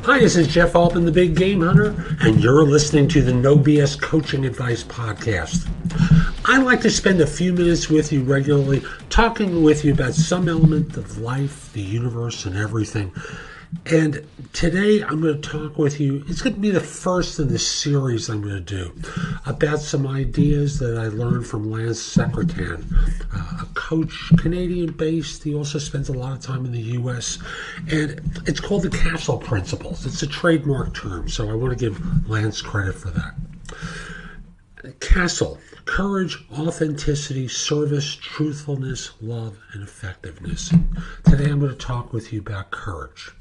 Hi, this is Jeff Altman, the Big Game Hunter, and you're listening to the No BS Coaching Advice Podcast. I like to spend a few minutes with you regularly, talking with you about some element of life, the universe, and everything. And today I'm going to talk with you, it's going to be the first in the series I'm going to do, about some ideas that I learned from Lance Secretan, a coach, Canadian-based. He also spends a lot of time in the U.S., and it's called the Castle Principles. It's a trademark term, so I want to give Lance credit for that. Castle: courage, authenticity, service, truthfulness, love, and effectiveness. Today I'm going to talk with you about courage.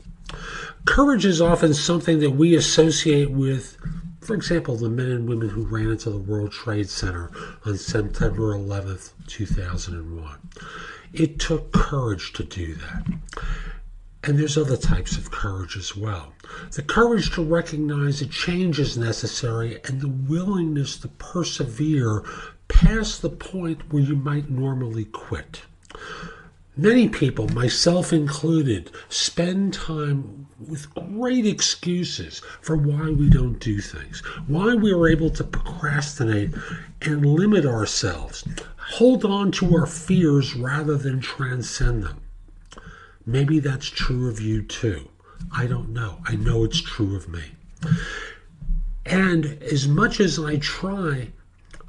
Courage is often something that we associate with, for example, the men and women who ran into the World Trade Center on September 11th, 2001. It took courage to do that. And there's other types of courage as well. The courage to recognize that change is necessary and the willingness to persevere past the point where you might normally quit. Many people, myself included, spend time with great excuses for why we don't do things, why we are able to procrastinate and limit ourselves, hold on to our fears rather than transcend them. Maybe that's true of you too. I don't know. I know it's true of me. And as much as I try,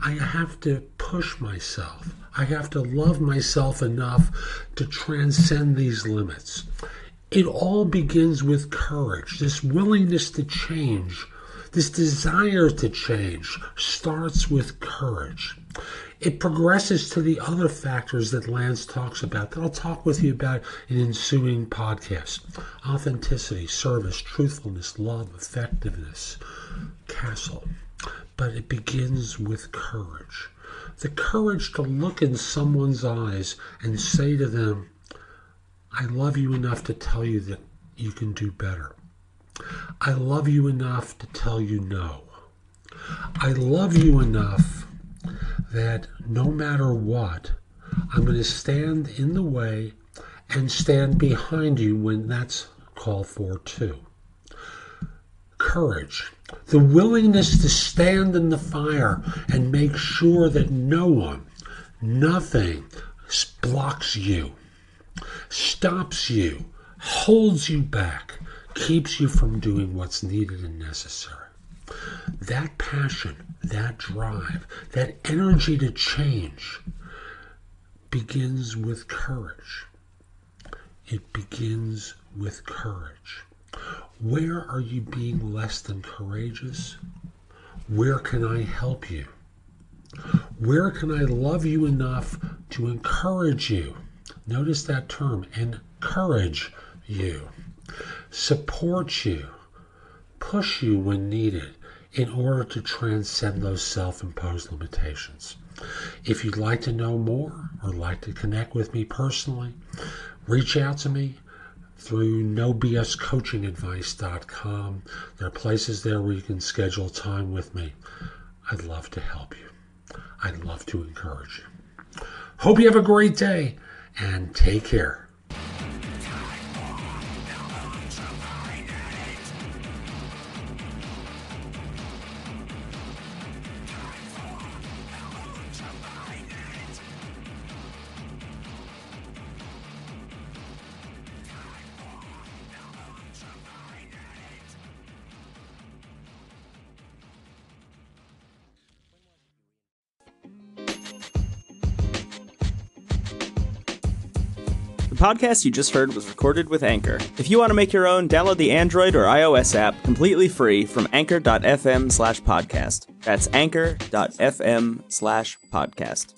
I have to push myself. I have to love myself enough to transcend these limits. It all begins with courage. This willingness to change, this desire to change, starts with courage. It progresses to the other factors that Lance talks about, that I'll talk with you about in ensuing podcasts. Authenticity, service, truthfulness, love, effectiveness, castle. But it begins with courage. The courage to look in someone's eyes and say to them, I love you enough to tell you that you can do better. I love you enough to tell you no. I love you enough that no matter what, I'm going to stand in the way and stand behind you when that's called for too. Courage, the willingness to stand in the fire and make sure that no one, nothing blocks you, stops you, holds you back, keeps you from doing what's needed and necessary. That passion, that drive, that energy to change begins with courage. It begins with courage. Where are you being less than courageous? Where can I help you? Where can I love you enough to encourage you? Notice that term, encourage you. Support you. Push you when needed in order to transcend those self-imposed limitations. If you'd like to know more or like to connect with me personally, reach out to me through nobscoachingadvice.com. There are places there where you can schedule time with me. I'd love to help you. I'd love to encourage you. Hope you have a great day and take care. The podcast you just heard was recorded with Anchor. If you want to make your own, download the Android or iOS app completely free from anchor.fm/podcast. That's anchor.fm/podcast.